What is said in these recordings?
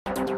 Welcome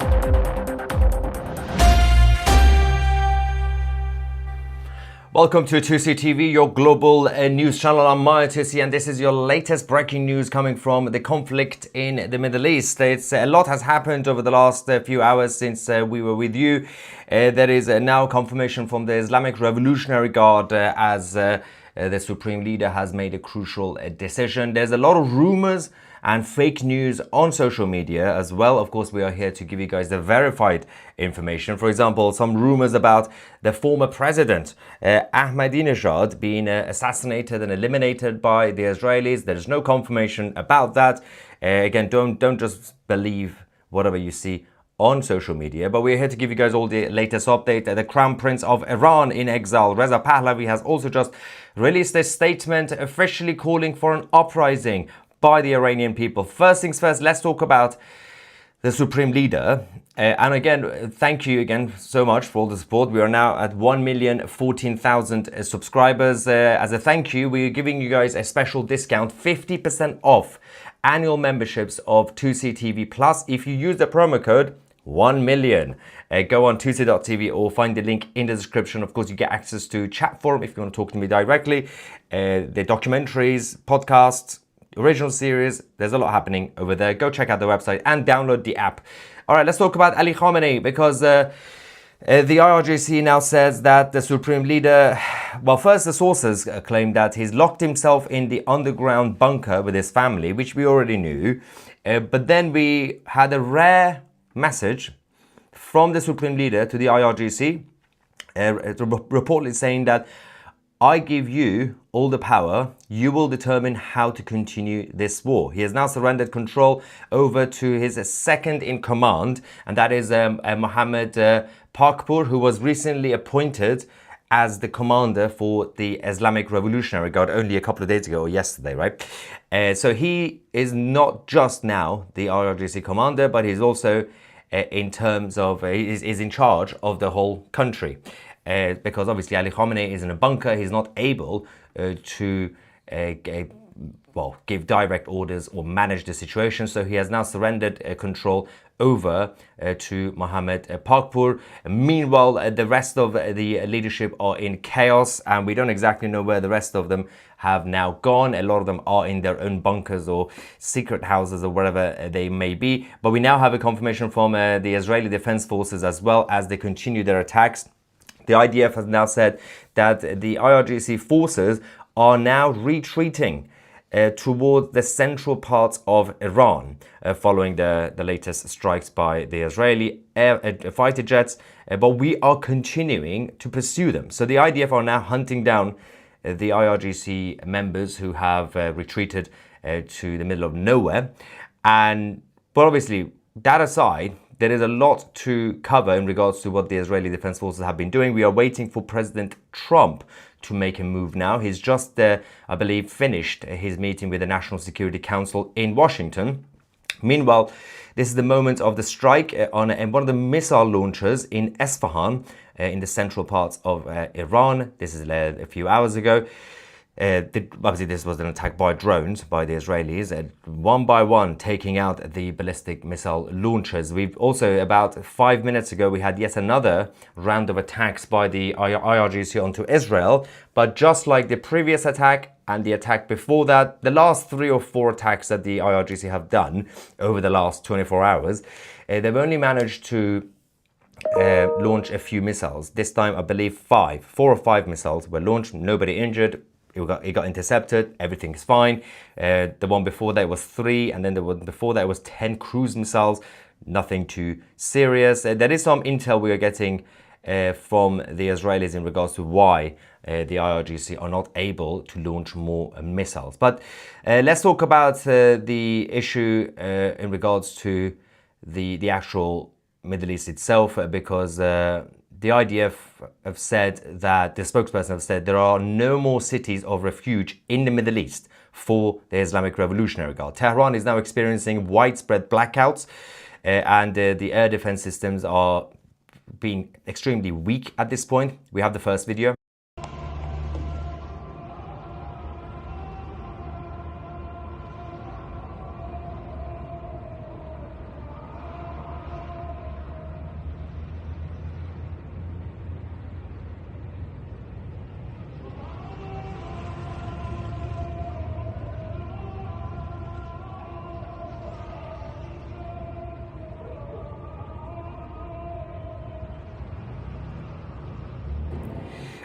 to 2CTV, your global news channel. I'm Maya Tusi, and this is your latest breaking news coming from the conflict in the Middle East. A lot has happened over the last few hours since we were with you. There is now confirmation from the Islamic Revolutionary Guard as the Supreme Leader has made a crucial decision. There's a lot of rumors and fake news on social media as well. Of course, we are here to give you guys the verified information. For example, some rumors about the former president, Ahmadinejad, being assassinated and eliminated by the Israelis. There's no confirmation about that. Again, don't just believe whatever you see on social media, but we're here to give you guys all the latest update. The Crown Prince of Iran in exile, Reza Pahlavi, has also just released a statement officially calling for an uprising by the Iranian people. First things first, let's talk about the Supreme Leader. And again, thank you again so much for all the support. We are now at 1,014,000 subscribers. As a thank you, we're giving you guys a special discount, 50% off annual memberships of 2CTV Plus if you use the promo code 1 million. Go on 2c.tv or find the link in the description. Of course, you get access to chat forum if you want to talk to me directly. The documentaries, podcasts, original series, there's a lot happening over there. Go check out the website and download the app. All right, let's talk about Ali Khamenei, because the IRGC now says that the Supreme Leader, well, first the sources claim that he's locked himself in the underground bunker with his family, which we already knew. But then we had a rare message from the Supreme Leader to the IRGC, reportedly saying that I give you all the power. You will determine how to continue this war. He has now surrendered control over to his second in command, and that is Mohammed Pakpur, who was recently appointed as the commander for the Islamic Revolutionary Guard only a couple of days ago, or yesterday, right? So he is not just now the IRGC commander, but he's also in terms of, is in charge of the whole country. Because obviously Ali Khamenei is in a bunker, he's not able to give direct orders or manage the situation. So he has now surrendered control over to Mohammed Pakpur. Meanwhile, the rest of the leadership are in chaos, and we don't exactly know where the rest of them have now gone. A lot of them are in their own bunkers or secret houses or wherever they may be. But we now have a confirmation from the Israeli Defense Forces as well as they continue their attacks. The IDF has now said that the IRGC forces are now retreating toward the central parts of Iran following the latest strikes by the Israeli fighter jets, but we are continuing to pursue them. So the IDF are now hunting down the IRGC members who have retreated to the middle of nowhere. But obviously, that aside, there is a lot to cover in regards to what the Israeli Defense Forces have been doing. We are waiting for President Trump to make a move now. He's just, I believe, finished his meeting with the National Security Council in Washington. Meanwhile, this is the moment of the strike on one of the missile launchers in Esfahan, in the central parts of Iran. This is a few hours ago. Obviously, this was an attack by drones by the Israelis, one by one taking out the ballistic missile launchers. We've also, about 5 minutes ago, we had yet another round of attacks by the IRGC onto Israel. But just like the previous attack and the attack before that, the last 3 or 4 attacks that the IRGC have done over the last 24 hours, they've only managed to launch a few missiles. This time, I believe 4 or 5 missiles were launched, nobody injured. It got intercepted, everything's fine. The one before that was 3, and then the one before that was 10 cruise missiles. Nothing too serious. There is some intel we are getting from the Israelis in regards to why the IRGC are not able to launch more missiles. But let's talk about the issue in regards to the actual Middle East itself, because the IDF have said that, the spokesperson have said, there are no more cities of refuge in the Middle East for the Islamic Revolutionary Guard. Tehran is now experiencing widespread blackouts and the air defense systems are being extremely weak at this point. We have the first video.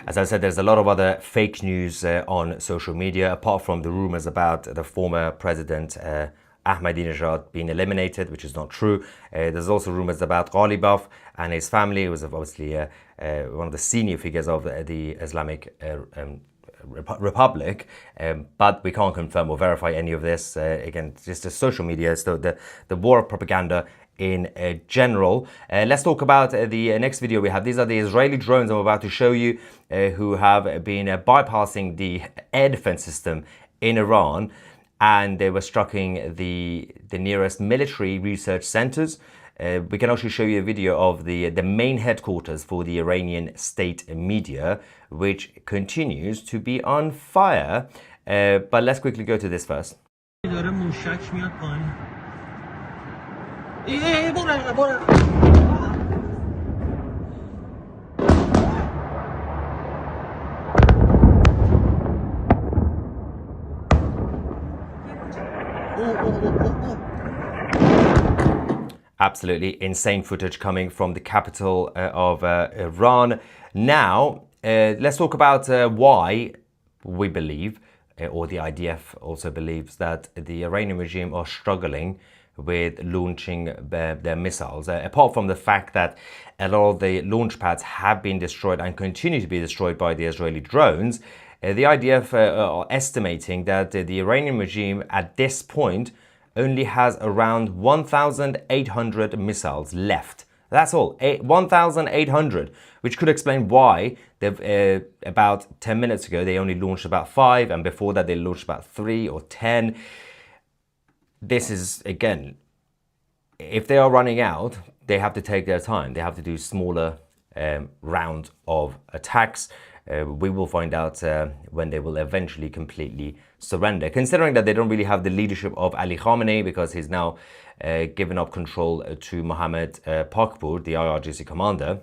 As I said, there's a lot of other fake news on social media, apart from the rumors about the former president Ahmadinejad being eliminated, which is not true. There's also rumors about Ghalibaf and his family. He was obviously one of the senior figures of the Islamic Republic, but we can't confirm or verify any of this. Again, just the social media, so the war of propaganda in general. Let's talk about the next video we have. These are the Israeli drones I'm about to show you, who have been bypassing the air defense system in Iran, and they were striking the nearest military research centers. We can also show you a video of the main headquarters for the Iranian state media, which continues to be on fire. But let's quickly go to this first. Absolutely insane footage coming from the capital of Iran. Now, let's talk about why we believe, or the IDF also believes, that the Iranian regime are struggling with launching their missiles. Apart from the fact that a lot of the launch pads have been destroyed and continue to be destroyed by the Israeli drones, the IDF are estimating that the Iranian regime at this point only has around 1,800 missiles left. That's all, 1,800, which could explain why they've, about 10 minutes ago, they only launched about 5, and before that they launched about 3 or 10. This is, again, if they are running out, they have to take their time. They have to do smaller round of attacks. We will find out when they will eventually completely surrender, considering that they don't really have the leadership of Ali Khamenei, because he's now given up control to Mohammed Pakpur, the IRGC commander.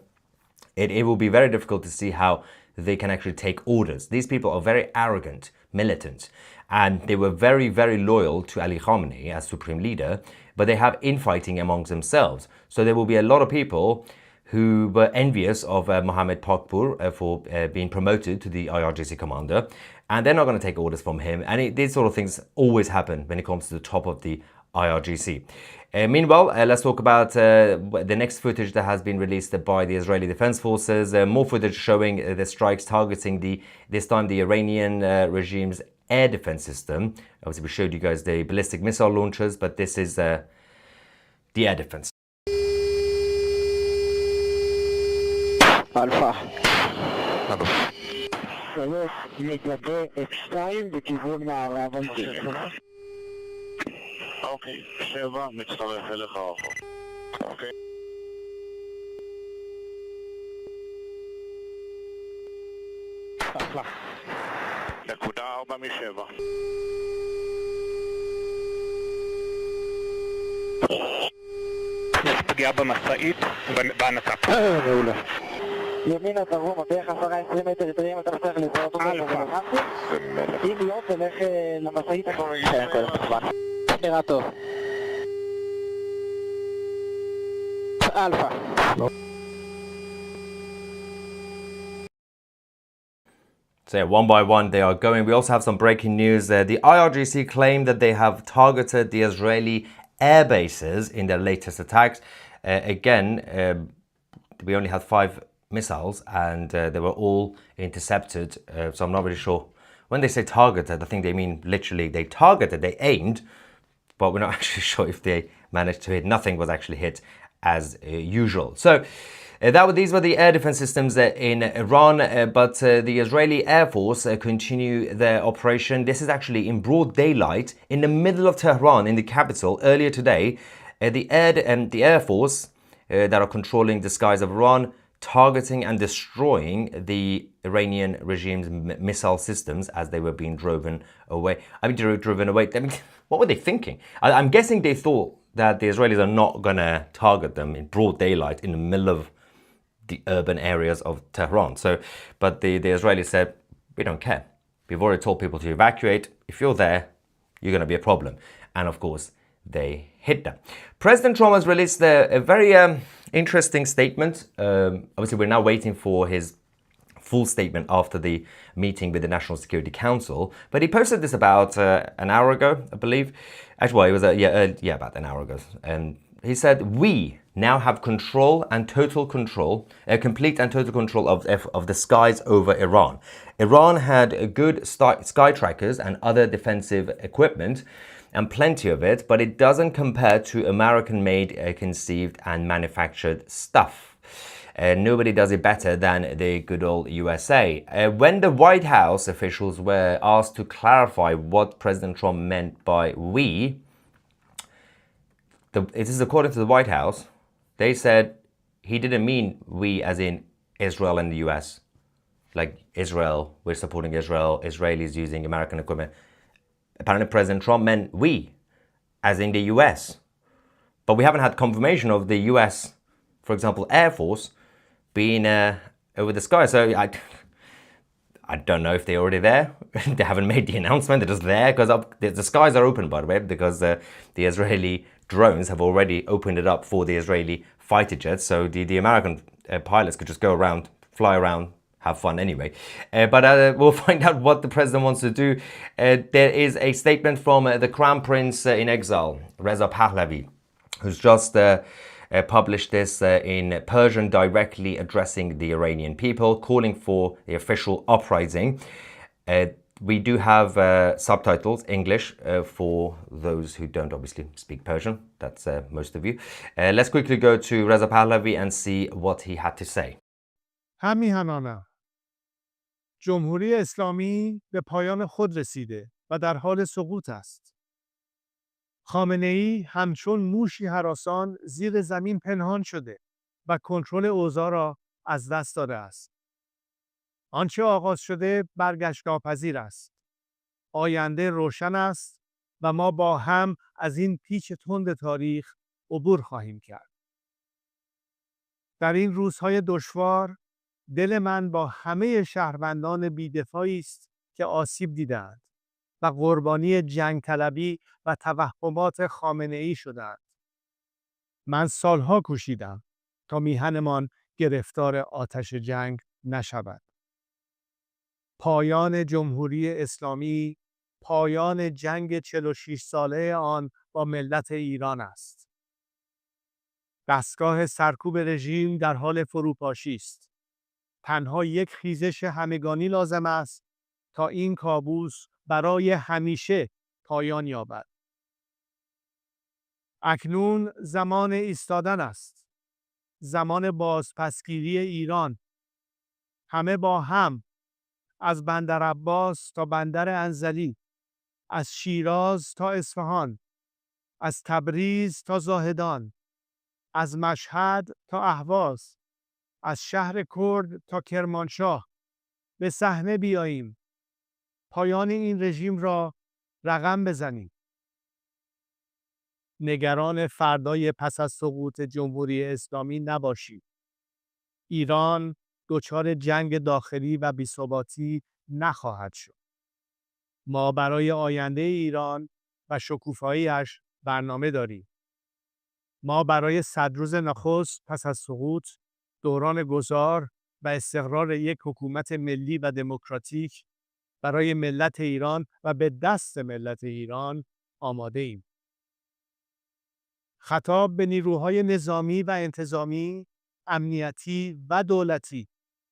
It will be very difficult to see how they can actually take orders. These people are very arrogant, militant, and they were very, very loyal to Ali Khamenei as supreme leader, but they have infighting amongst themselves. So there will be a lot of people who were envious of Mohammed Pakpur for being promoted to the IRGC commander, and they're not going to take orders from him. And these sort of things always happen when it comes to the top of the IRGC. Meanwhile, let's talk about the next footage that has been released by the Israeli Defense Forces. More footage showing the strikes targeting this time the Iranian regime's air defense system. Obviously, we showed you guys the ballistic missile launchers, but this is the air defense. אלפא. שלוש לגבי F2 בכיוון מערב המדינה. אוקיי, 7 מצטרף אליך רחוק. אוקיי. אחלה. נקודה 4 מ-7. יש פגיעה במשאית ובנת"פ. מעולה. ימינה דרום, בערך 10-20 מטר יתרים, אתה מצליח לזהות אותו במחמתי. אם לא, תלך למשאית הקוראים. נראה טוב. אלפא. So one by one they are going. We also have some breaking news. The IRGC claim that they have targeted the Israeli air bases in their latest attacks. Again, we only had 5 missiles, and they were all intercepted. So I'm not really sure. When they say targeted, I think they mean literally they targeted, they aimed, but we're not actually sure if they managed to hit. Nothing was actually hit as usual. So these were the air defense systems in Iran, but the Israeli Air Force continue their operation. This is actually in broad daylight in the middle of Tehran, in the capital. Earlier today, the Air Force that are controlling the skies of Iran, targeting and destroying the Iranian regime's missile systems as they were being driven away. Driven away. I mean, what were they thinking? I'm guessing they thought that the Israelis are not going to target them in broad daylight in the middle of the urban areas of Tehran. But the Israelis said, we don't care. We've already told people to evacuate. If you're there, you're going to be a problem. And of course, they hit them. President Trump has released a very interesting statement. Obviously, we're now waiting for his full statement after the meeting with the National Security Council, but he posted this about an hour ago, I believe. Actually, well, it was about an hour ago. And he said, "We now have control and total control, complete and total control of the skies over Iran. Iran had good sky trackers and other defensive equipment, and plenty of it, but it doesn't compare to American-made, conceived and manufactured stuff. Nobody does it better than the good old USA." When the White House officials were asked to clarify what President Trump meant by "we," it is according to the White House, they said he didn't mean "we" as in Israel and the US. Like Israel, we're supporting Israel, Israelis using American equipment. Apparently President Trump meant "we," as in the US. But we haven't had confirmation of the US, for example, Air Force, being over the sky. So I don't know if they're already there. They haven't made the announcement. They're just there because the skies are open, by the way, because the Israeli drones have already opened it up for the Israeli fighter jets. So the American pilots could just go around, fly around, have fun anyway. But we'll find out what the president wants to do. There is a statement from the Crown Prince in exile, Reza Pahlavi, who's just published this in Persian, directly addressing the Iranian people, calling for the official uprising. We do have subtitles, English, for those who don't obviously speak Persian. That's most of you. Let's quickly go to Reza Pahlavi and see what he had to say. همیهنانم جمهوری اسلامی به پایان خود رسیده و در حال سقوط است. خامنه‌ای همچون موشی هراسان زیر زمین پنهان شده و کنترل اوضاع را از دست داده است. آنچه آغاز شده برگشت ناپذیر است. آینده روشن است و ما با هم از این پیچ تند تاریخ عبور خواهیم کرد. در این روزهای دشوار دل من با همه شهروندان بی‌دفاعی است که آسیب دیدند و قربانی جنگ طلبی و توهمات خامنه‌ای شدند. من سالها کوشیدم تا میهنمان گرفتار آتش جنگ نشود. پایان جمهوری اسلامی، پایان جنگ 46 ساله آن با ملت ایران است. دستگاه سرکوب رژیم در حال فروپاشی است. تنها یک خیزش همگانی لازم است تا این کابوس برای همیشه پایان یابد. اکنون زمان ایستادن است. زمان بازپسگیری ایران. همه با هم، از بندر عباس تا بندر انزلی، از شیراز تا اصفهان، از تبریز تا زاهدان، از مشهد تا اهواز، از شهر کرد تا کرمانشاه به صحنه بیاییم. پایان این رژیم را رقم بزنیم. نگران فردای پس از سقوط جمهوری اسلامی نباشید. ایران دچار جنگ داخلی و بی‌ثباتی نخواهد شد. ما برای آینده ایران و شکوفایی‌اش برنامه داریم. ما برای 100 روز نخست پس از سقوط، دوران گذار و استقرار یک حکومت ملی و دموکراتیک برای ملت ایران و به دست ملت ایران آماده ایم. خطاب به نیروهای نظامی و انتظامی، امنیتی و دولتی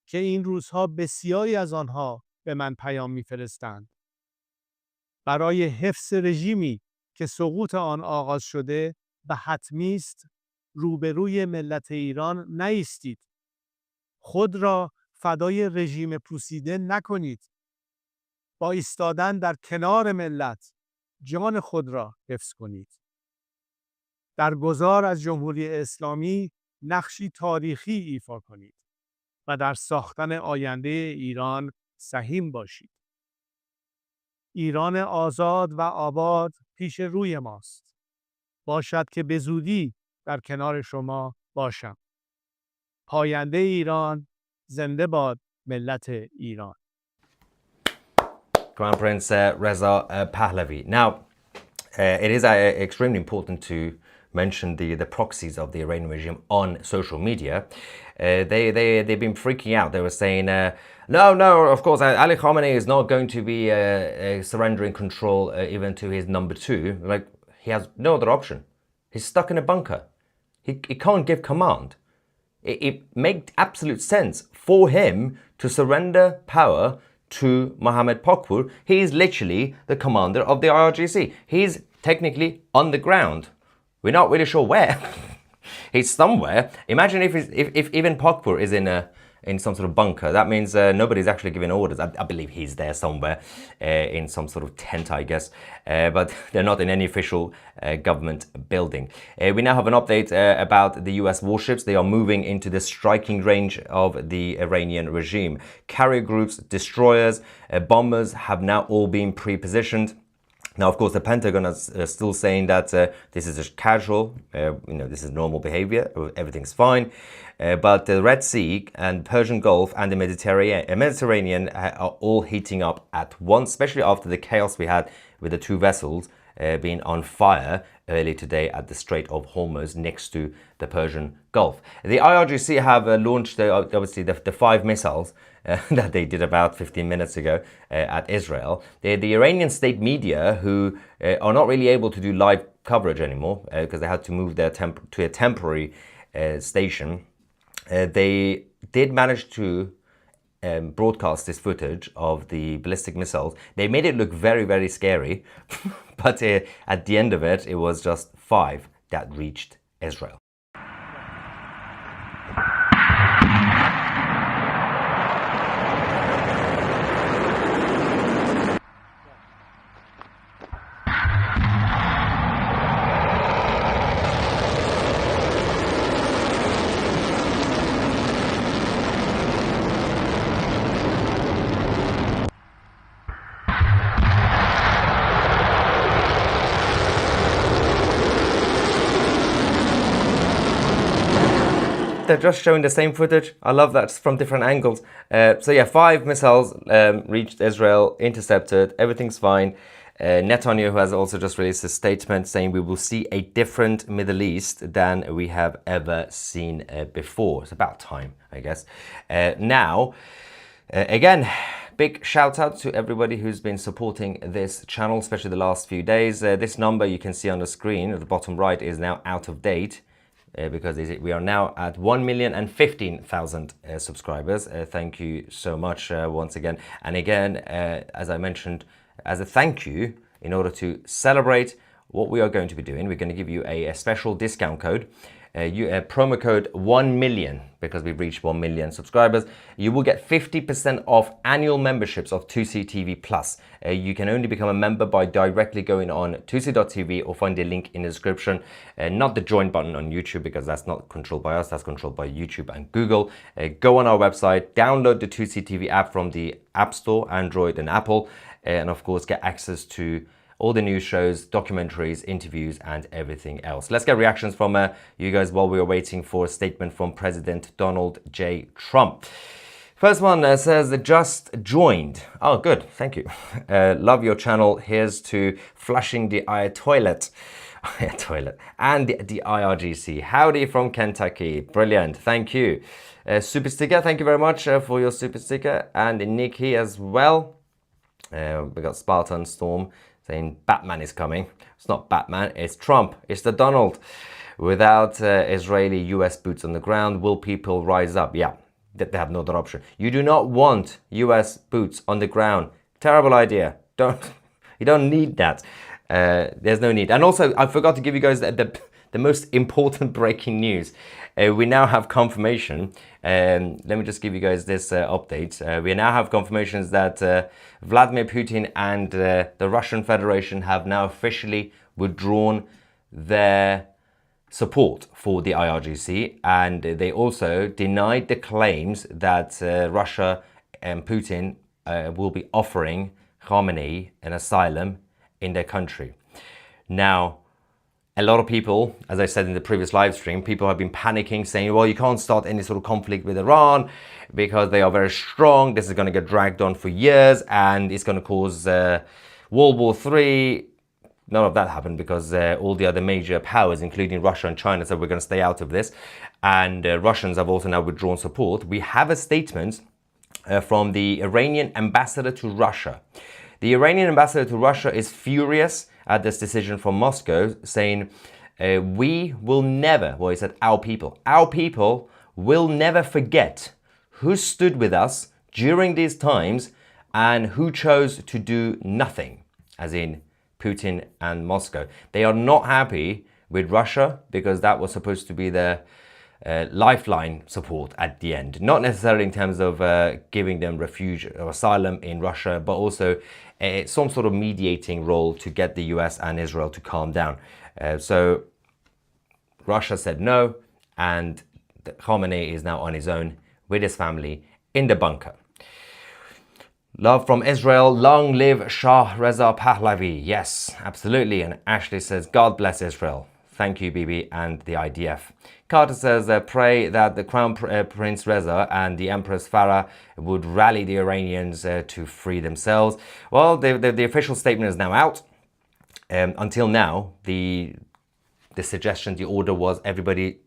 که این روزها بسیاری از آنها به من پیام می‌فرستند. برای حفظ رژیمی که سقوط آن آغاز شده و حتمی است، روبروی ملت ایران نایستید. خود را فدای رژیم پوسیده نکنید. با ایستادن در کنار ملت، جان خود را حفظ کنید. در گذار از جمهوری اسلامی نقشی تاریخی ایفا کنید و در ساختن آینده ایران سهیم باشید. ایران آزاد و آباد پیش روی ماست. باشد که به زودی در کنار شما باشم. پاینده ایران، زنده باد ملت ایران. Crown Prince Reza Pahlavi. Now, it is extremely important to mentioned the proxies of the Iranian regime on social media, they've been freaking out. They were saying, no, of course, Ali Khamenei is not going to be surrendering control even to his number two. Like, he has no other option. He's stuck in a bunker. He can't give command. It made absolute sense for him to surrender power to Mohammed Pakpour. He is literally the commander of the IRGC. He's technically on the ground. We're not really sure where. He's somewhere. Imagine if even Pakpour is in some sort of bunker. That means nobody's actually giving orders. I believe he's there somewhere in some sort of tent, I guess. But they're not in any official government building. We now have an update about the US warships. They are moving into the striking range of the Iranian regime. Carrier groups, destroyers, bombers have now all been pre-positioned. Now, of course, the Pentagon is still saying that this is just casual, this is normal behavior, everything's fine. But the Red Sea and Persian Gulf and the Mediterranean are all heating up at once, especially after the chaos we had with the two vessels being on fire earlier today at the Strait of Hormuz next to the Persian Gulf. The IRGC have launched, obviously, the 5 missiles that they did about 15 minutes ago at Israel. The Iranian state media, who are not really able to do live coverage anymore because they had to move to a temporary station, they did manage to broadcast this footage of the ballistic missiles. They made it look very, very scary, but at the end of it, it was just 5 that reached Israel. They're just showing the same footage. I love that, from different angles. So yeah, 5 missiles reached Israel, intercepted, everything's fine. Netanyahu has also just released a statement saying we will see a different Middle East than we have ever seen before. It's about time, I guess. Now, again, big shout out to everybody who's been supporting this channel, especially the last few days. This number you can see on the screen at the bottom right is now out of date. Because we are now at 1,015,000 subscribers. Thank you so much once again. And again, as I mentioned, as a thank you, in order to celebrate what we are going to be doing, we're going to give you a special discount code. Promo code 1,000,000, because we've reached 1 million subscribers. You will get 50% off annual memberships of 2CTV Plus. You can only become a member by directly going on 2C.tv or find the link in the description. Not the join button on YouTube, because that's not controlled by us, that's controlled by YouTube and Google. Go on our website, download the 2CTV app from the App Store, Android and Apple, and of course get access to all the news shows, documentaries, interviews, and everything else. Let's get reactions from you guys while we are waiting for a statement from President Donald J. Trump. First one says, just joined. Oh, good. Thank you. Love your channel. Here's to flushing the toilet and the IRGC. Howdy from Kentucky. Brilliant. Thank you. Super sticker. Thank you very much for your super sticker. And Nikki as well. We got Spartan Storm saying Batman is coming. It's not Batman, it's Trump, it's the Donald. Without Israeli US boots on the ground, will people rise up? Yeah, they have no other option. You do not want US boots on the ground. Terrible idea. You don't need that. There's no need. And also, I forgot to give you guys the most important breaking news. We now have confirmation. Let me just give you guys this update. We now have confirmations that Vladimir Putin and the Russian Federation have now officially withdrawn their support for the IRGC, and they also denied the claims that Russia and Putin will be offering Khamenei an asylum in their country. Now, a lot of people, as I said in the previous live stream, people have been panicking, saying, well, you can't start any sort of conflict with Iran because they are very strong. This is going to get dragged on for years and it's going to cause World War III. none of that happened because all the other major powers, including Russia and China, said we're going to stay out of this. And Russians have also now withdrawn support. We have a statement from the Iranian ambassador to Russia. The Iranian ambassador to Russia is furious at this decision from Moscow, saying, we will never, well, he said, our people will never forget who stood with us during these times and who chose to do nothing, as in Putin and Moscow. They are not happy with Russia because that was supposed to be their lifeline support at the end. Not necessarily in terms of giving them refuge or asylum in Russia, but also some sort of mediating role to get the US and Israel to calm down. So Russia said no, and Khamenei is now on his own with his family in the bunker. Love from Israel. Long live Shah Reza Pahlavi. Yes, absolutely. And Ashley says, God bless Israel. Thank you, Bibi and the IDF. Carter says, pray that the Crown Prince Reza and the Empress Farah would rally the Iranians to free themselves. Well, the official statement is now out. Until now, the suggestion, the order was everybody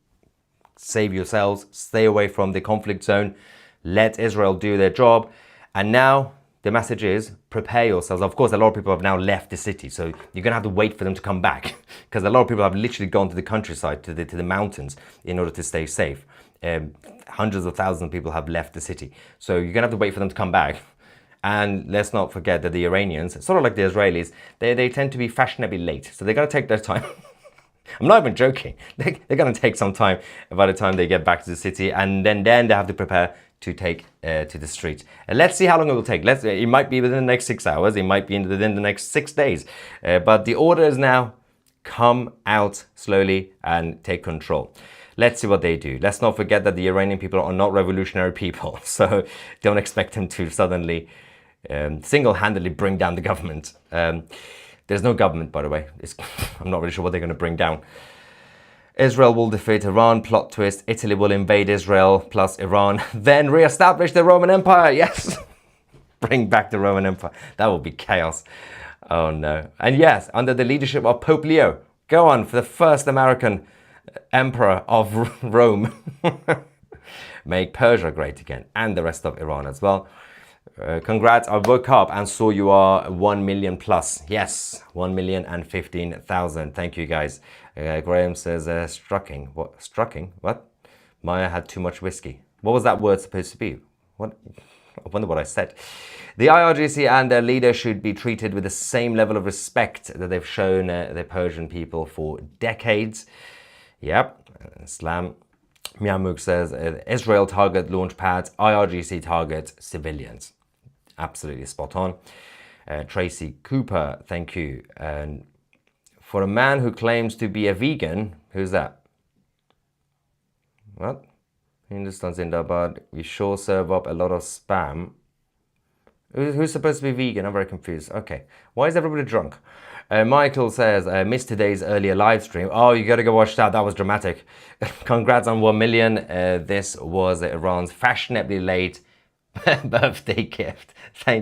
save yourselves, stay away from the conflict zone, let Israel do their job. And now the message is prepare yourselves. Of course, a lot of people have now left the city, so you're going to have to wait for them to come back because a lot of people have literally gone to the countryside, to the mountains in order to stay safe. Hundreds of thousands of people have left the city. So you're going to have to wait for them to come back. And let's not forget that the Iranians, sort of like the Israelis, they tend to be fashionably late. So they're going to take their time. I'm not even joking. They're going to take some time by the time they get back to the city, and then they have to prepare to take to the street. Let's see how long it will take. It might be within the next 6 hours. It might be within the next 6 days. But the order is now come out slowly and take control. Let's see what they do. Let's not forget that the Iranian people are not revolutionary people. So don't expect them to suddenly single-handedly bring down the government. There's no government, by the way. I'm not really sure what they're going to bring down. Israel will defeat Iran, plot twist. Italy will invade Israel plus Iran, then re-establish the Roman Empire. Yes, bring back the Roman Empire. That will be chaos. Oh no. And yes, under the leadership of Pope Leo, go on for the first American emperor of Rome. Make Persia great again, and the rest of Iran as well. Congrats, I woke up and saw you are 1 million plus. Yes, 1,015,000. Thank you guys. Graham says, strucking. What? Strucking? What? Maya had too much whiskey. What was that word supposed to be? What? I wonder what I said. The IRGC and their leader should be treated with the same level of respect that they've shown the Persian people for decades. Yep. Slam. Miamuk says, Israel target launch pads, IRGC target civilians. Absolutely spot on. Tracy Cooper, thank you. And for a man who claims to be a vegan, who's that? What? Hindustan Zindabad, we sure serve up a lot of spam. Who's supposed to be vegan? I'm very confused. Okay. Why is everybody drunk? Michael says, missed today's earlier live stream. Oh, you got to go watch that. That was dramatic. Congrats on 1 million. This was Iran's fashionably late birthday gift.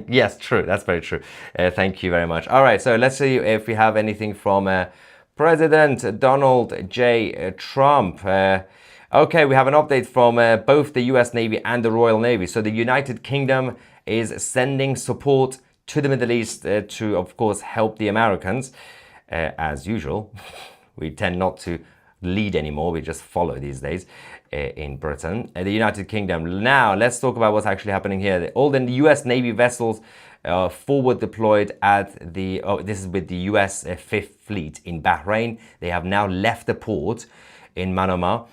Yes, true. That's very true. Thank you very much. All right. So let's see if we have anything from President Donald J. Trump. Okay, we have an update from both the US Navy and the Royal Navy. So the United Kingdom is sending support to the Middle East to, of course, help the Americans. As usual, we tend not to lead anymore. We just follow these days in Britain. The United Kingdom. Now, let's talk about what's actually happening here. All the US Navy vessels forward deployed at the, this is with the US 5th Fleet in Bahrain. They have now left the port in Manama.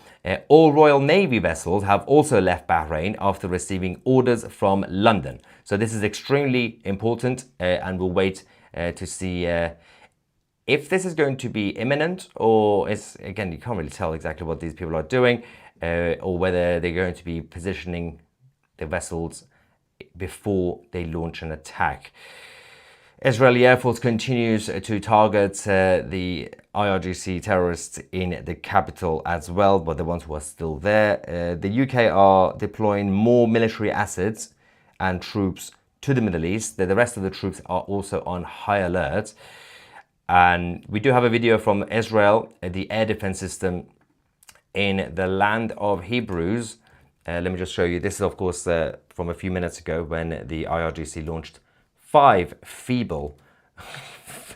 All Royal Navy vessels have also left Bahrain after receiving orders from London. So this is extremely important, and we'll wait to see if this is going to be imminent, or is, again, you can't really tell exactly what these people are doing, or whether they're going to be positioning the vessels before they launch an attack. Israeli Air Force continues to target the IRGC terrorists in the capital as well, but the ones who are still there. The UK are deploying more military assets and troops to the Middle East. The rest of the troops are also on high alert. And we do have a video from Israel, the air defense system in the land of Hebrews. Let me just show you. This is, of course, from a few minutes ago when the IRGC launched 5 feeble,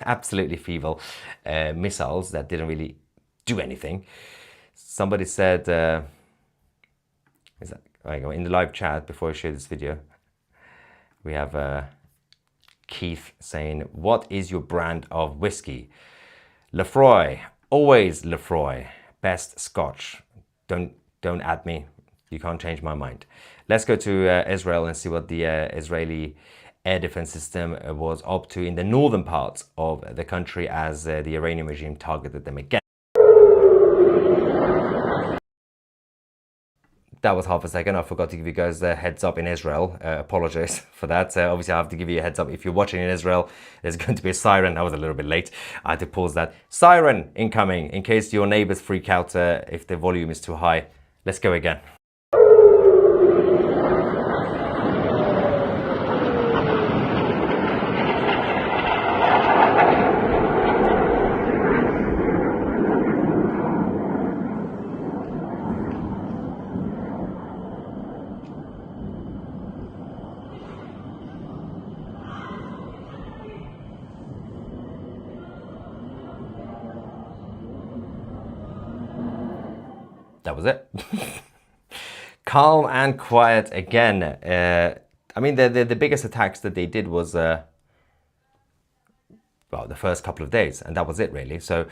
absolutely feeble missiles that didn't really do anything. Somebody said, is that, in the live chat before I share this video, we have Keith saying, what is your brand of whiskey? Lefroy, always Lefroy, best Scotch. Don't add me, you can't change my mind. Let's go to Israel and see what the Israeli air defense system was up to in the northern parts of the country as the Iranian regime targeted them again. That was half a second. I forgot to give you guys a heads up in Israel. Apologize for that. Obviously, I have to give you a heads up. If you're watching in Israel, there's going to be a siren. I was a little bit late. I had to pause that. Siren incoming in case your neighbors freak out if the volume is too high. Let's go again. That was it. Calm and quiet again. I mean, the biggest attacks that they did was, well, the first couple of days, and that was it really. So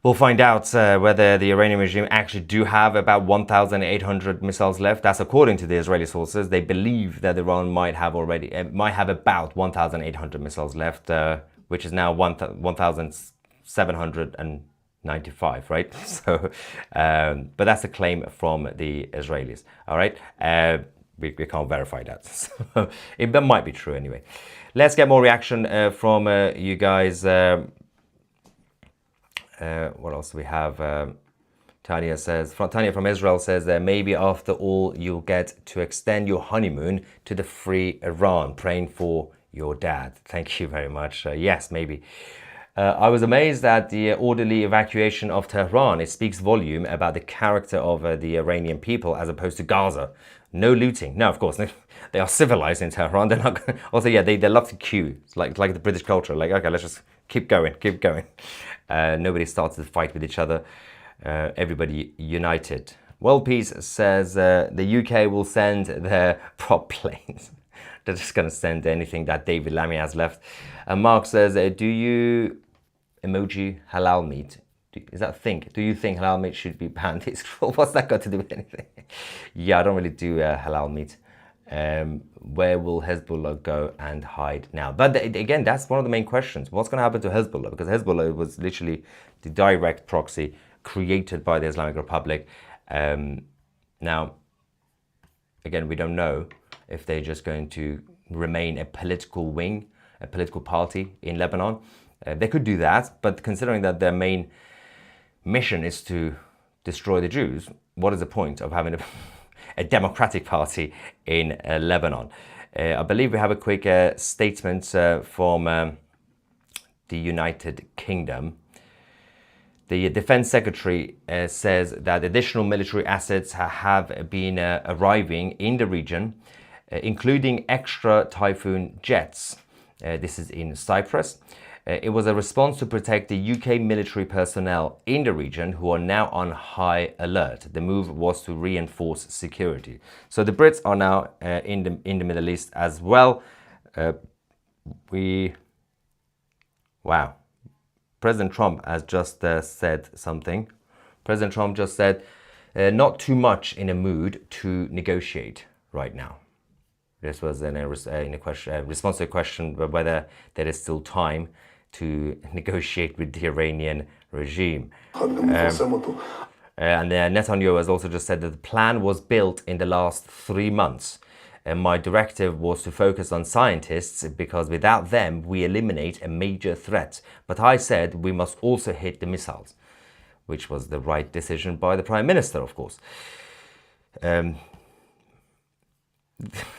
we'll find out whether the Iranian regime actually do have about 1,800 missiles left. That's according to the Israeli sources. They believe that Iran might have about 1,800 missiles left, which is now 1,795, right? So, but that's a claim from the Israelis. All right, we can't verify that. So it might be true anyway. Let's get more reaction from you guys. What else do we have? Tanya from Israel says that maybe after all you'll get to extend your honeymoon to the free Iran. Praying for your dad. Thank you very much. Yes, maybe. I was amazed at the orderly evacuation of Tehran. It speaks volume about the character of the Iranian people as opposed to Gaza. No looting. No, of course, they are civilized in Tehran. They're not. Also, yeah, they love to queue. It's like the British culture. Like, okay, let's just keep going. Nobody starts to fight with each other. Everybody united. World Peace says the UK will send their prop planes. They're just going to send anything that David Lammy has left. And Mark says, do you emoji halal meat? Is that a thing? Do you think halal meat should be banned? What's that got to do with anything? Yeah, I don't really do halal meat. Where will Hezbollah go and hide now? But again, that's one of the main questions. What's going to happen to Hezbollah? Because Hezbollah was literally the direct proxy created by the Islamic Republic. Now, again, we don't know if they're just going to remain a political wing, a political party in Lebanon. They could do that, but considering that their main mission is to destroy the Jews, what is the point of having a democratic party in Lebanon? I believe we have a quick statement from the United Kingdom. The Defense Secretary says that additional military assets have been arriving in the region, including extra Typhoon jets. This is in Cyprus. It was a response to protect the UK military personnel in the region who are now on high alert. The move was to reinforce security. So the Brits are now in the Middle East as well. Wow. President Trump has just said something. President Trump just said, not too much in a mood to negotiate right now. This was in a response to a question whether there is still time to negotiate with the Iranian regime. And Netanyahu has also just said that the plan was built in the last 3 months. And my directive was to focus on scientists because without them, we eliminate a major threat. But I said we must also hit the missiles, which was the right decision by the Prime Minister, of course.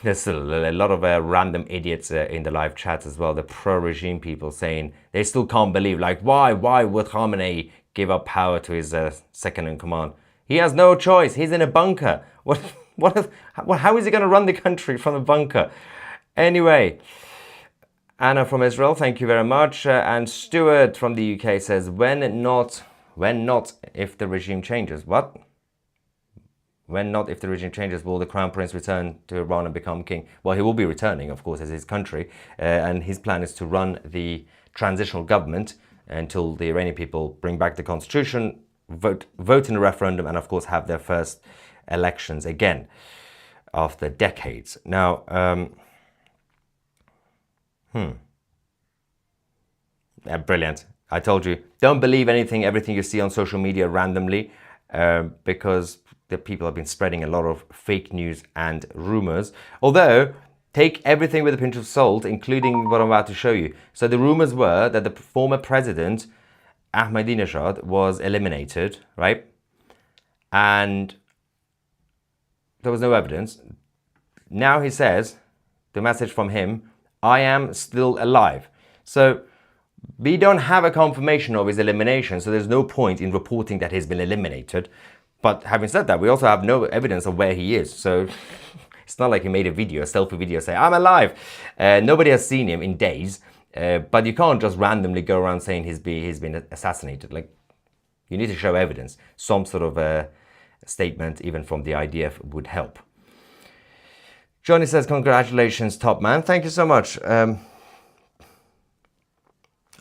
there's still a lot of random idiots in the live chat as well, the pro-regime people saying they still can't believe, like, why would Khamenei give up power to his second in command? He has no choice. He's in a bunker. How is he going to run the country from a bunker? Anyway, Anna from Israel, thank you very much. And Stuart from the UK says, when not if the regime changes? What? When not if the regime changes, will the Crown Prince return to Iran and become king? Well, he will be returning, of course, as his country. And his plan is to run the transitional government until the Iranian people bring back the constitution, vote in a referendum, and of course have their first elections again after decades. Now, brilliant. I told you, don't believe everything you see on social media randomly, because the people have been spreading a lot of fake news and rumors. Although, take everything with a pinch of salt, including what I'm about to show you. So the rumors were that the former president, Ahmadinejad, was eliminated, right? And there was no evidence. Now he says, the message from him, I am still alive. So we don't have a confirmation of his elimination, so there's no point in reporting that he's been eliminated. But having said that, we also have no evidence of where he is. So it's not like he made a selfie video, say, I'm alive. Nobody has seen him in days. But you can't just randomly go around saying he's been assassinated. Like, you need to show evidence. Some sort of a statement, even from the IDF, would help. Johnny says, congratulations, top man. Thank you so much.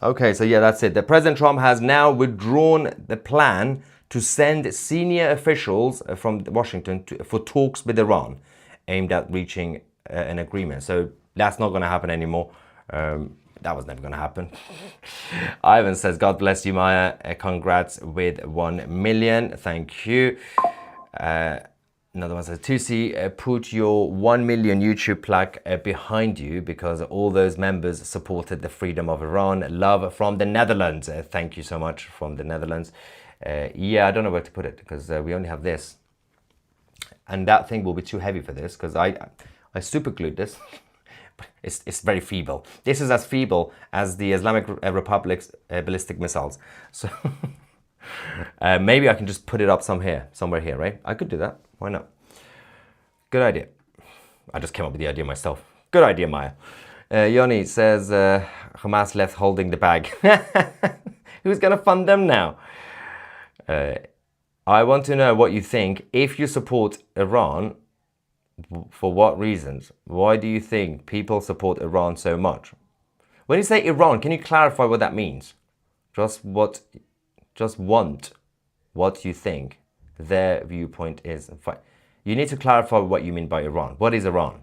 Okay, so yeah, that's it. The President Trump has now withdrawn the plan to send senior officials from Washington for talks with Iran, aimed at reaching an agreement. So that's not going to happen anymore. That was never going to happen. Ivan says, God bless you, Maya. Congrats with 1 million. Thank you. Another one says, Tusi, put your 1 million YouTube plaque behind you because all those members supported the freedom of Iran. Love from the Netherlands. Thank you so much from the Netherlands. Yeah, I don't know where to put it because we only have this. And that thing will be too heavy for this because I super glued this. It's very feeble. This is as feeble as the Islamic Republic's ballistic missiles. So maybe I can just put it up somewhere here, right? I could do that. Why not? Good idea. I just came up with the idea myself. Good idea, Maya. Yoni says, Hamas left holding the bag. Who's going to fund them now? I want to know what you think. If you support Iran, for what reasons? Why do you think people support Iran so much? When you say Iran, can you clarify what that means? Just want what you think their viewpoint is. You need to clarify what you mean by Iran. What is Iran?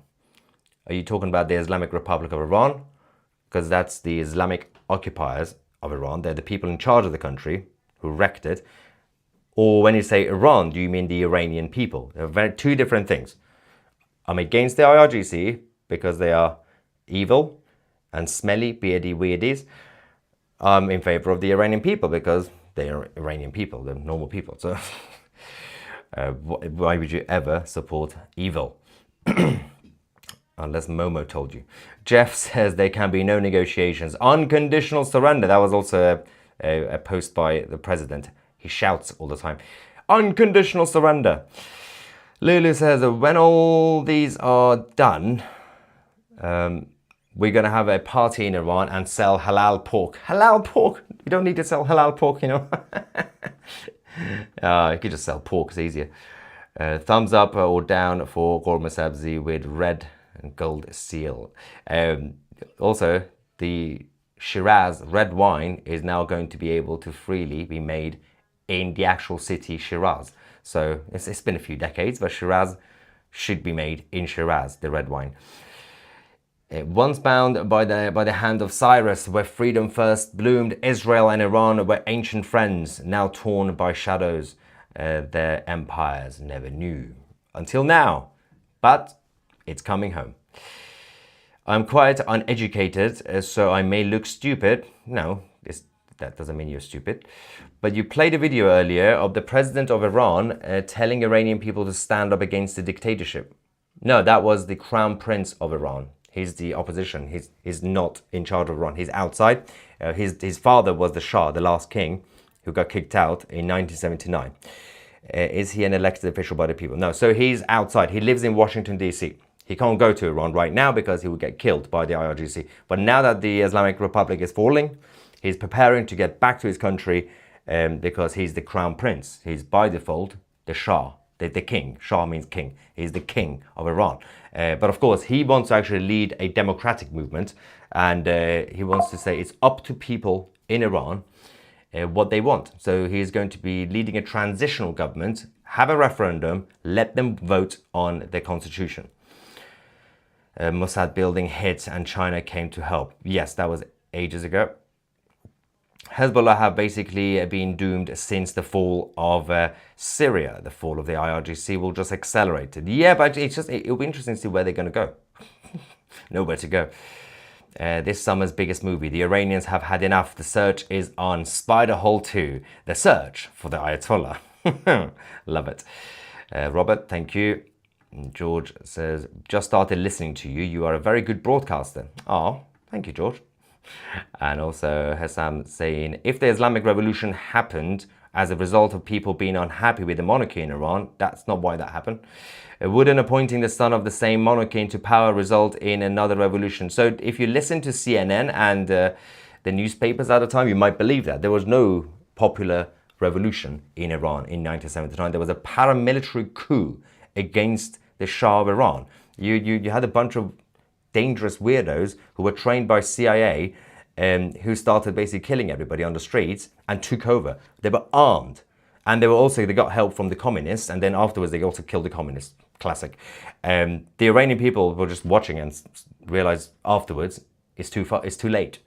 Are you talking about the Islamic Republic of Iran? Because that's the Islamic occupiers of Iran. They're the people in charge of the country who wrecked it. Or when you say Iran, do you mean the Iranian people? They're two different things. I'm against the IRGC because they are evil and smelly, beardy weirdies. I'm in favor of the Iranian people because they are Iranian people, they're normal people. So why would you ever support evil? Unless Momo told you. Jeff says there can be no negotiations. Unconditional surrender. That was also a post by the president. He shouts all the time. Unconditional surrender. Lulu says that when all these are done, we're going to have a party in Iran and sell halal pork. Halal pork? You don't need to sell halal pork, you know. You could just sell pork, it's easier. Thumbs up or down for Ghormeh Sabzi with red and gold seal. Also, the Shiraz red wine is now going to be able to freely be made in the actual city Shiraz. So it's been a few decades, but Shiraz should be made in Shiraz, the red wine. Once bound by the hand of Cyrus, where freedom first bloomed, Israel and Iran were ancient friends, now torn by shadows their empires never knew. Until now, but it's coming home. I'm quite uneducated, so I may look stupid. No, that doesn't mean you're stupid. But you played a video earlier of the president of Iran telling Iranian people to stand up against the dictatorship. No, that was the crown prince of Iran. He's the opposition. He's not in charge of Iran. He's outside. His father was the Shah, the last king, who got kicked out in 1979. Is he an elected official by the people? No. So he's outside. He lives in Washington, D.C. He can't go to Iran right now because he will get killed by the IRGC. But now that the Islamic Republic is falling, he's preparing to get back to his country because he's the crown prince. He's by default the Shah, the king. Shah means king. He's the king of Iran. But of course, he wants to actually lead a democratic movement. And he wants to say it's up to people in Iran what they want. So he's going to be leading a transitional government, have a referendum, let them vote on the constitution. Mossad building hit and China came to help. Yes, that was ages ago. Hezbollah have basically been doomed since the fall of Syria. The fall of the IRGC will just accelerate it. Yeah, but it'll be interesting to see where they're going to go. Nowhere to go. This summer's biggest movie. The Iranians have had enough. The search is on. Spider-Hole 2. The search for the Ayatollah. Love it. Robert, thank you. George says, just started listening to you. You are a very good broadcaster. Oh, thank you, George. And also Hassam saying, if the Islamic Revolution happened as a result of people being unhappy with the monarchy in Iran, that's not why that happened. Wouldn't appointing the son of the same monarchy into power result in another revolution? So if you listen to CNN and the newspapers at the time, you might believe that. There was no popular revolution in Iran in 1979. There was a paramilitary coup against the Shah of Iran. You had a bunch of dangerous weirdos who were trained by CIA who started basically killing everybody on the streets and took over. They were armed. And they got help from the communists, and then afterwards they also killed the communists. Classic. The Iranian people were just watching and realized afterwards it's too late.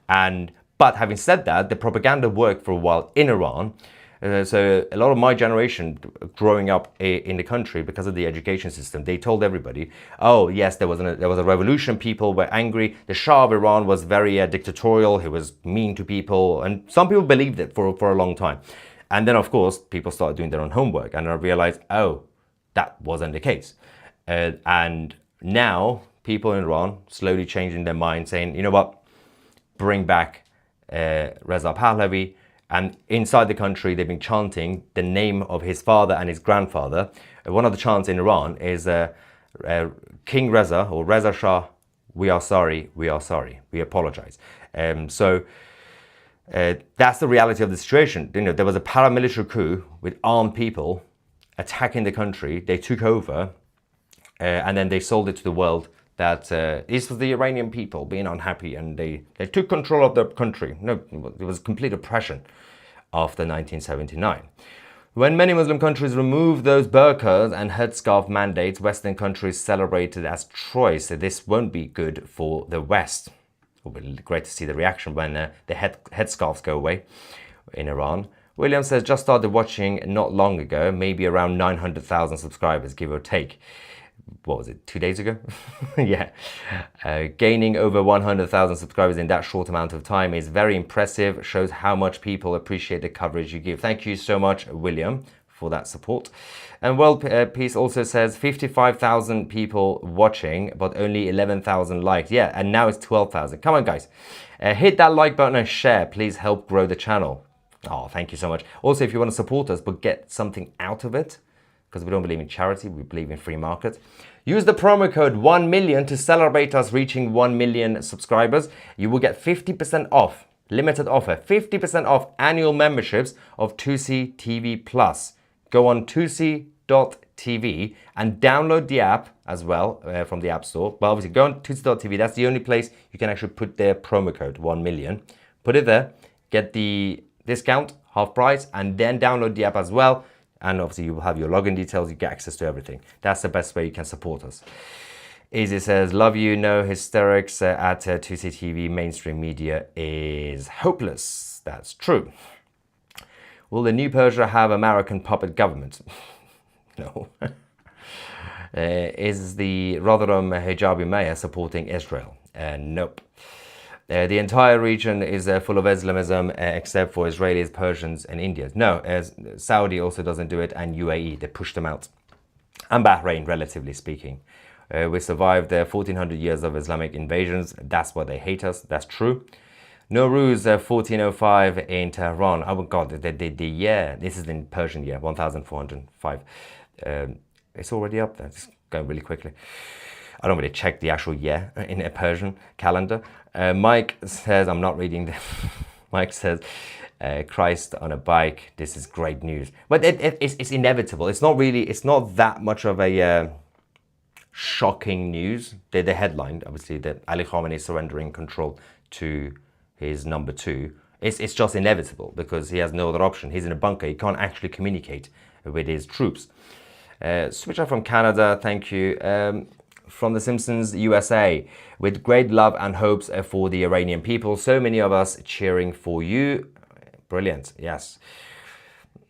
But having said that, the propaganda worked for a while in Iran. So a lot of my generation growing up in the country, because of the education system, they told everybody, oh yes, there was a revolution, people were angry, the Shah of Iran was very dictatorial, he was mean to people, and some people believed it for a long time. And then of course people started doing their own homework and I realized, oh, that wasn't the case. And now people in Iran slowly changing their mind, saying, you know what, bring back Reza Pahlavi. And inside the country, they've been chanting the name of his father and his grandfather. One of the chants in Iran is King Reza or Reza Shah, we are sorry, we apologize. So that's the reality of the situation. You know, there was a paramilitary coup with armed people attacking the country. They took over and then they sold it to the world that this was the Iranian people being unhappy and they took control of the country. No, it was complete oppression after 1979. When many Muslim countries removed those burqas and headscarf mandates, Western countries celebrated as choice. So this won't be good for the West. It will be great to see the reaction when the headscarves go away in Iran. William says, just started watching not long ago, maybe around 900,000 subscribers, give or take. What was it, 2 days ago? Yeah. Gaining over 100,000 subscribers in that short amount of time is very impressive. Shows how much people appreciate the coverage you give. Thank you so much, William, for that support. And World Peace also says 55,000 people watching, but only 11,000 likes. Yeah, and now it's 12,000. Come on, guys. Hit that like button and share. Please help grow the channel. Oh, thank you so much. Also, if you want to support us but get something out of it, because we don't believe in charity, we believe in free market. Use the promo code 1million to celebrate us reaching 1 million subscribers. You will get 50% off, limited offer, 50% off annual memberships of 2C TV Plus. Go on 2C.tv and download the app as well from the App Store. But obviously go on 2C.tv, that's the only place you can actually put their promo code 1 million. Put it there, get the discount, half price, and then download the app as well. And obviously you will have your login details, you get access to everything. That's the best way you can support us. Easy says, love you, no hysterics at 2CTV. Mainstream media is hopeless. That's true. Will the new Persia have American puppet government? No. Is the Rotherham hijabi mayor supporting Israel? Nope. The entire region is full of Islamism except for Israelis, Persians and Indians. No, Saudi also doesn't do it and UAE, they push them out. and Bahrain, relatively speaking. We survived 1400 years of Islamic invasions. That's why they hate us. That's true. Nowruz 1405 in Tehran. Oh God, the year. This is in Persian year, 1405. It's already up there. It's going really quickly. I don't really check the actual year in a Persian calendar. Mike says, I'm not reading this. Mike says, Christ on a bike. This is great news. But it's inevitable. It's not that much of a shocking news. The headline, obviously, that Ali Khamenei surrendering control to his number two. It's just inevitable because he has no other option. He's in a bunker. He can't actually communicate with his troops. Switcher from Canada, thank you. From The Simpsons, USA, with great love and hopes for the Iranian people. So many of us cheering for you. Brilliant, yes.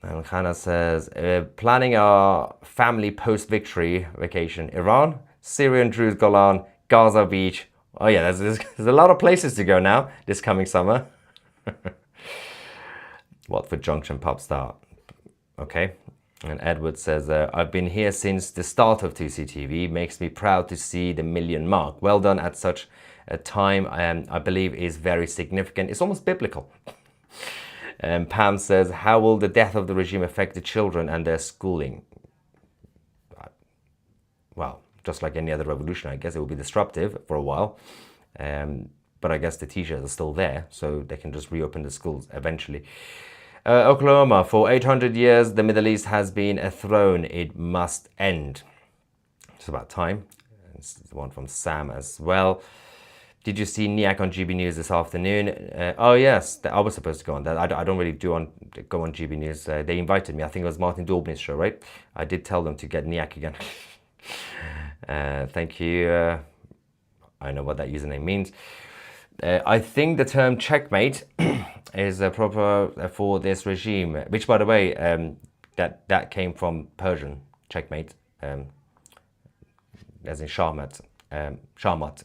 And Hannah says, planning our family post-victory vacation. Iran, Syrian Druze Golan, Gaza Beach. Oh yeah, there's a lot of places to go now this coming summer. Watford Junction pub start. Okay. And Edward says, I've been here since the start of 2CTV. Makes me proud to see the 1 million mark. Well done at such a time, I believe is very significant. It's almost biblical. Pam says, how will the death of the regime affect the children and their schooling? Well, just like any other revolution, I guess it will be disruptive for a while. But I guess the teachers are still there, so they can just reopen the schools eventually. Oklahoma, for 800 years, the Middle East has been a throne. It must end. It's about time. It's the one from Sam as well. Did you see Niak on GB News this afternoon? Oh, yes. I was supposed to go on that. I don't really go on GB News. They invited me. I think it was Martin Daubney's show, right? I did tell them to get Niak again. Thank you. I know what that username means. I think the term checkmate is proper for this regime, which, by the way, that came from Persian checkmate, as in Shahmat,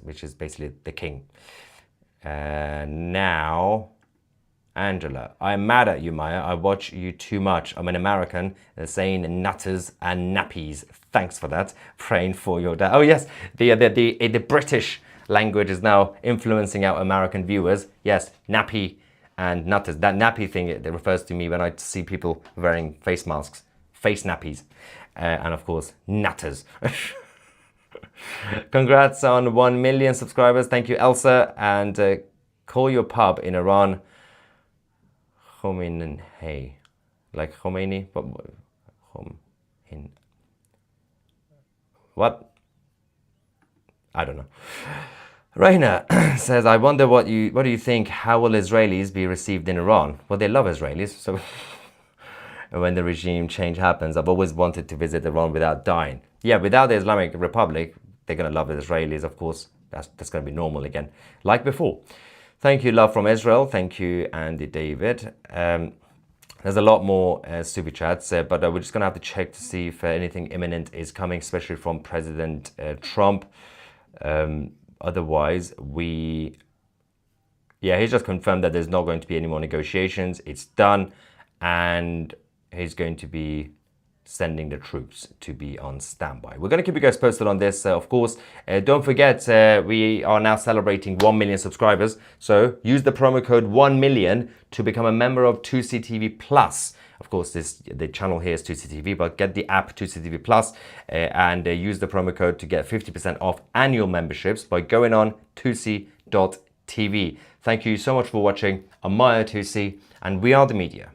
which is basically the king. Now, Angela, I'm mad at you, Maya. I watch you too much. I'm an American. They're saying nutters and nappies. Thanks for that. Praying for your dad. Oh yes, the British language is now influencing our American viewers. Yes, nappy and nutters. That nappy thing, it refers to me when I see people wearing face masks, face nappies, and of course, nutters. Congrats on 1 million subscribers. Thank you, Elsa. And call your pub in Iran Khamenei, like Khomeini, but what? I don't know. Raina says, I wonder what do you think? How will Israelis be received in Iran? Well, they love Israelis, so when the regime change happens, I've always wanted to visit Iran without dying. Yeah, without the Islamic Republic, they're going to love the Israelis, of course. That's going to be normal again, like before. Thank you, love from Israel. Thank you, Andy David. There's a lot more super chats, but we're just going to have to check to see if anything imminent is coming, especially from President Trump. Otherwise, he's just confirmed that there's not going to be any more negotiations. It's done, and he's going to be sending the troops to be on standby. We're going to keep you guys posted on this, of course. Don't forget, we are now celebrating 1 million subscribers. So use the promo code 1 million to become a member of 2CTV Plus. Of course, the channel here is 2CTV, but get the app 2CTV Plus and use the promo code to get 50% off annual memberships by going on 2c.tv. Thank you so much for watching. I'm Maya 2C, and we are the media.